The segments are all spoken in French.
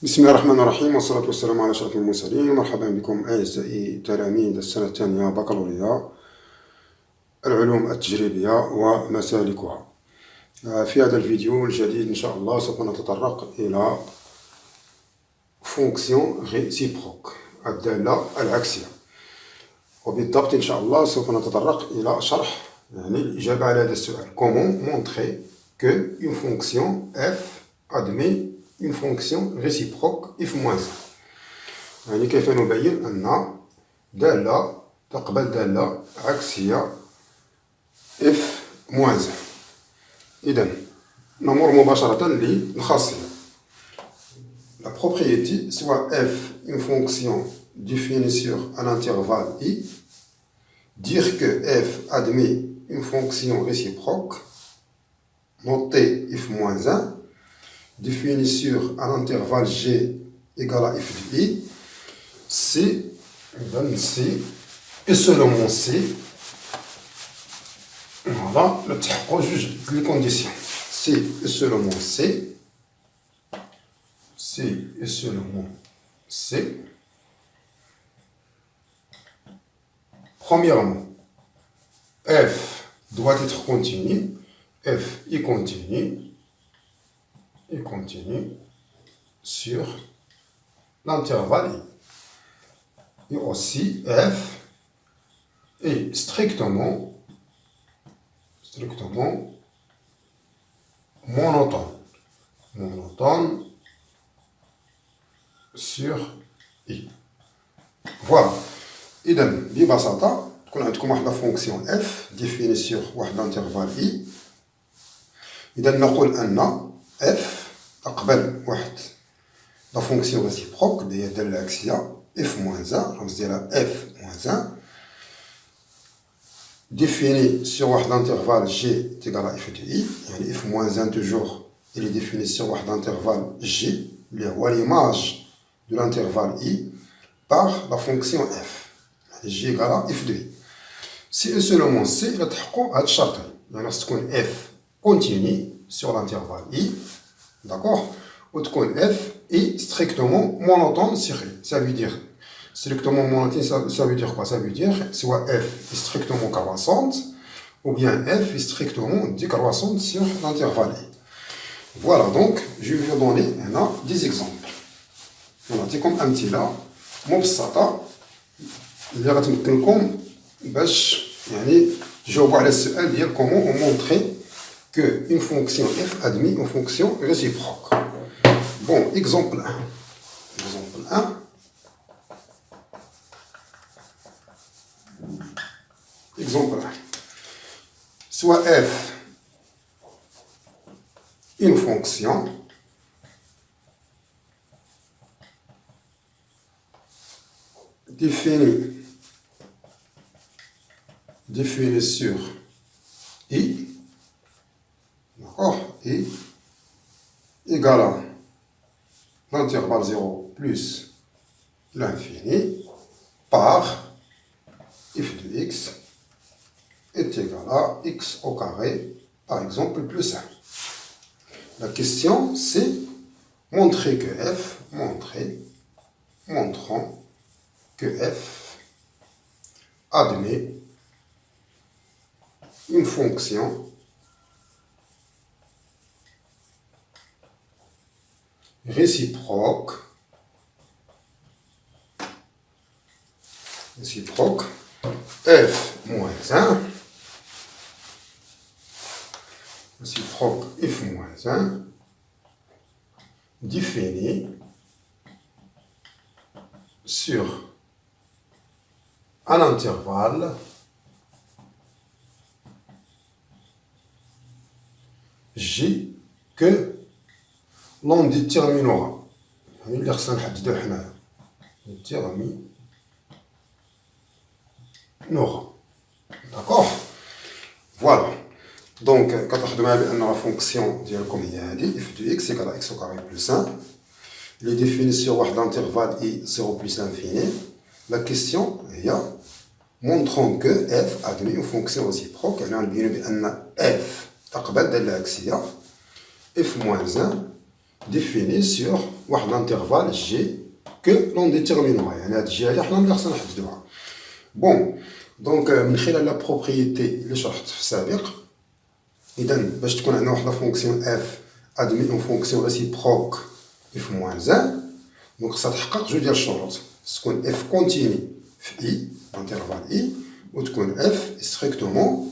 بسم الله الرحمن الرحيم والصلاة والسلام على أشرف المرسلين. مرحبا بكم أعزائي تلاميذ السنة الثانية بكالوريا العلوم التجريبية ومسالكها. في هذا الفيديو الجديد إن شاء الله سوف نتطرق إلى فونكسيون ريسيبروك، الدالة العكسية، وبالضبط إن شاء الله سوف نتطرق إلى شرح الإجابة على هذا السؤال. Comment montrer que une fonction f admet une fonction réciproque f-1، يعني كيف نبين أن دالة تقبل دالة عكسية f-1. إذن نمر مباشرة للخاصية. La propriété soit f une fonction définie sur un intervalle i, dire que f admet une fonction réciproque notée f-1 définie sur un intervalle g égale à f de i, si et seulement si voilà le juge les conditions, si et seulement si et seulement si. Premièrement, f doit être continu, f est continu sur l'intervalle i. Et aussi f est strictement monotone sur i. Voilà. إذا ببساطة تكون عندكم واحد لا فونكسيون f définie sur واحد الانترفال i. إذا نقول أن f تقبل واحد لا فونكسيون ريسيبروك اللي هي الدالة العكسية f-1، رمز ديالها f-1 définie sur واحد الانترفال g égal à f de i، يعني f-1 toujours il est défini sur واحد الانترفال g اللي هو l'image de l'intervalle i par la fonction f، يعني g égale à f de i. Si et seulement si إلا تحققوا هاد الشرطين، يعني خاص تكون f continue sur l'intervalle i، d'accord، ou تكون f est strictement monotone sur i. Ça veut dire strictement monotone, ça veut dire quoi? Ça veut dire soit f est strictement croissante ou bien f est strictement décroissante sur l'intervalle i. Voilà, donc je vais vous donner des exemples. نعطيكم أمثلة مبسطة اللي غتمكنكم باش يعني تجاوبوا على السؤال ديال comment on montrer que une fonction f admet une fonction réciproque. Bon, exemple 1. Exemple 1. Soit f une fonction définie sur i, d'accord, i égale à l'intervalle 0 plus l'infini par f de x est égal à x au carré, par exemple, plus 1. La question c'est montrer que f, montrons que f admet une fonction réciproque f-1, réciproque f-1 définie sur un intervalle J que l'on déterminera. اللي خصنا نحددو حنايا déterminera. D'accord. Voilà. Donc كتلاحظوا معايا بأن لا فونكسيون ديالكم هي هادي f de x égale à x au carré plus 1. Il est défini sur واحد l'intervalle i 0 plus l'infini. La question هي montrons que f admet une fonction réciproque. يعني غنبينو بأن f تقبل دالة عكسية f-1 définie sur l'intervalle G que l'on déterminera. Bon, donc, la propriété, le short, ça veut dire, la fonction f admis une fonction réciproque f moins 1, donc ça je veux dire short, c'est f continue i, intervalle i, ou f est strictement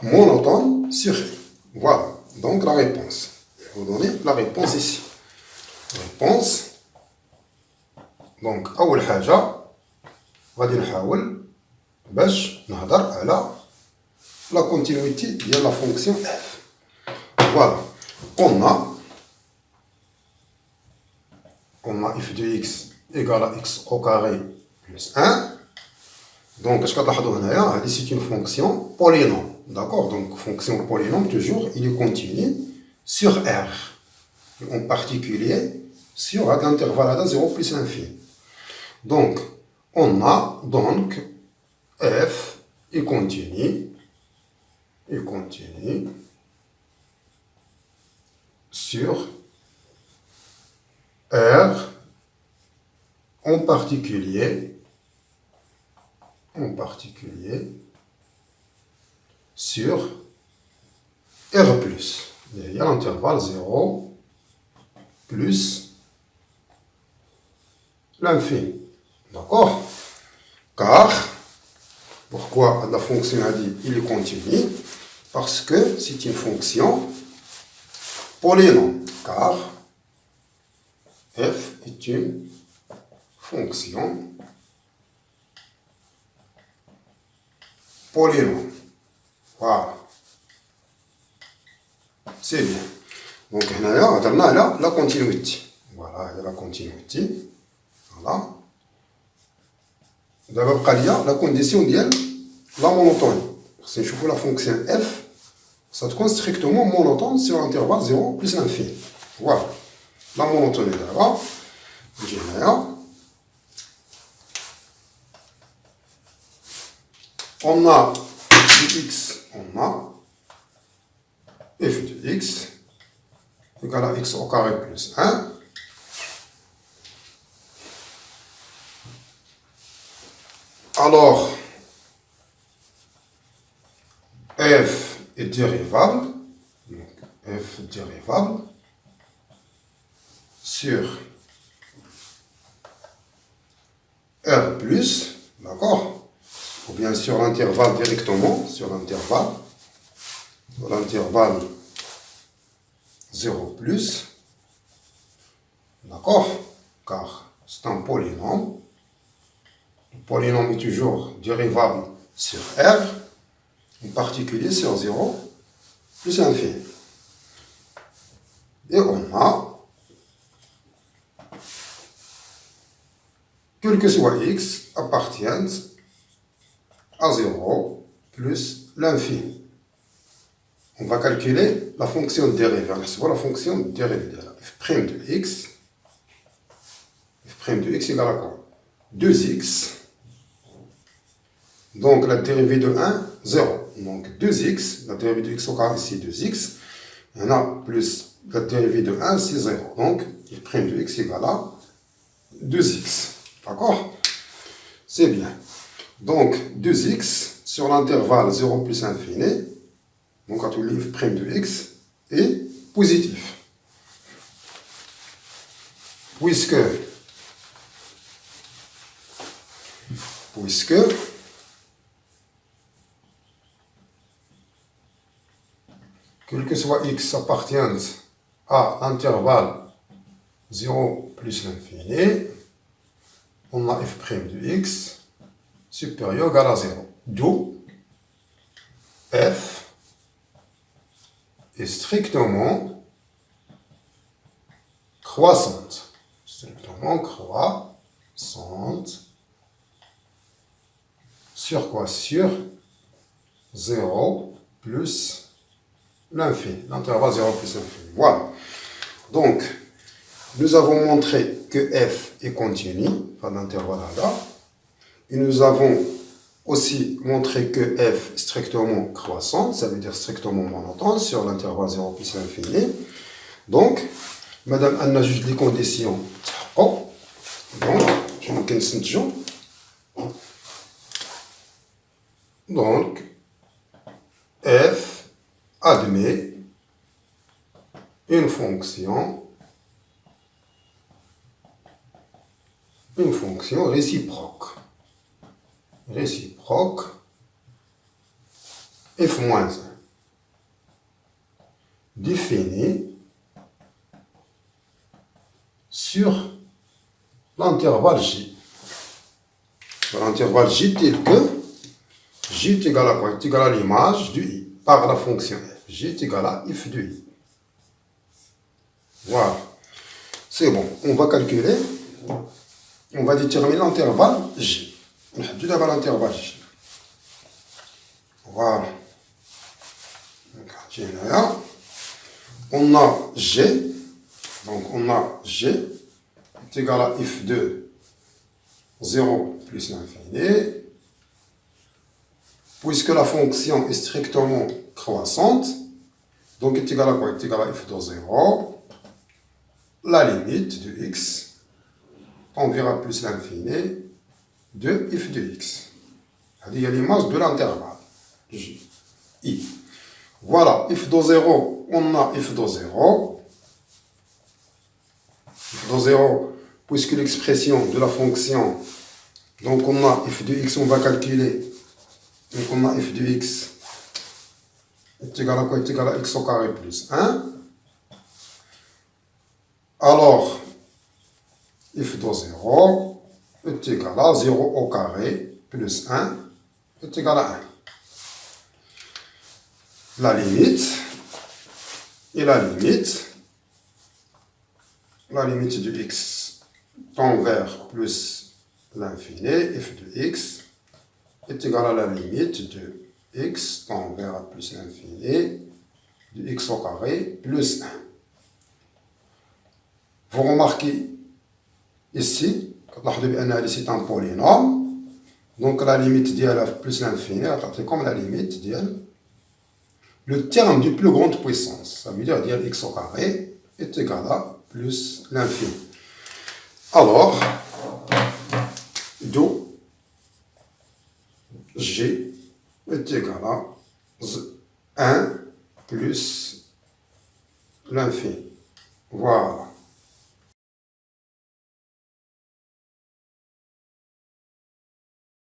monotone sur i. Voilà, donc la réponse. Je vais vous donner la réponse ici. Réponse. Donc, أول حاجة غادي نحاول باش نهضر على la continuité de la fonction f. Voilà, on a f de x égale à x au carré plus 1. Donc, c'est une fonction polynôme. D'accord? Donc, fonction polynôme, toujours, il est continu sur R. Et en particulier, sur l'intervalle 0 plus l'infini. Donc, on a donc f est continu sur R, en particulier sur R+. Il y a l'intervalle 0 plus l'infini. D'accord? Car, pourquoi la fonction a dit il est continu? Parce que c'est une fonction polynôme. Car f est une fonction polynôme. Voilà. C'est bien. Donc, on a là la continuité. Voilà, il y a la continuité. Voilà. D'abord, il y a la condition de la monotonie. Si je fais la fonction f, ça te compte strictement monotone sur l'intervalle 0 plus l'infini. Voilà. La monotonie d'abord. On a f de x, f de x égale à x au carré plus 1. Alors, f est dérivable, donc f dérivable sur R+, d'accord? Ou bien sur l'intervalle directement, sur l'intervalle 0 plus, d'accord? Car c'est un polynôme. Le polynôme est toujours dérivable sur R, en particulier sur 0 plus l'infini. Et on a, quel que soit x, appartient à 0 plus l'infini. On va calculer la fonction dérivée. C'est la fonction dérivée. f' de x. f' de x égale à quoi? 2x. Donc la dérivée de 1, 0. Donc 2x, la dérivée de x au carré, c'est 2x. Il y en a plus la dérivée de 1, c'est 0. Donc f' de x égale à 2x. D'accord? C'est bien. Donc 2x sur l'intervalle 0 plus infini. Donc à tout le f' de x est positif. Puisque quel que soit x appartient à l'intervalle 0 plus l'infini, on a f' de x supérieur ou égal à 0. D'où f est strictement croissante. Sur quoi? Sur 0 plus l'infini. L'intervalle 0 plus l'infini. Voilà. Donc, nous avons montré que f est continu, enfin l'intervalle là. Et nous avons aussi montré que f est strictement croissante, ça veut dire strictement monotone sur l'intervalle 0 plus l'infini. Donc, مادام ان جوج لي كونديسيون تحققوا دونك شنو كنستنتجو دونك f admet une fonction réciproque f-1 définie sur l'intervalle j. L'intervalle j tel que j est égal à quoi? Est égal à l'image du i par la fonction f. J est égal à f de i. Voilà. C'est bon. On va calculer. On va déterminer l'intervalle j. On a d'abord l'intervalle j. Voilà. On a g. Donc on a g est égal à f de 0 plus l'infini. Puisque la fonction est strictement croissante, donc est égal à quoi? Est égal à f de 0. La limite de x, on verra plus l'infini de f de x. C'est-à-dire l'image de l'intervalle j, i. Voilà, f de 0, on a f de 0. F de 0, puisque l'expression de la fonction, donc on a f de x, on va calculer. Donc on a f de x est égal à quoi? Est égal à x au carré plus 1. Alors, f de 0 est égal à 0 au carré plus 1 est égal à 1. La limite de x tend vers plus l'infini, f de x est égal à la limite de x tend vers plus l'infini de x au carré plus 1. Vous remarquez ici, c'est un polynôme, donc la limite d'elle plus l'infini, c'est comme la limite d'elle, le terme de plus grande puissance, ça veut dire x au carré est égal à plus l'infini. Alors, d'où g est égal à 1 plus l'infini. Voilà.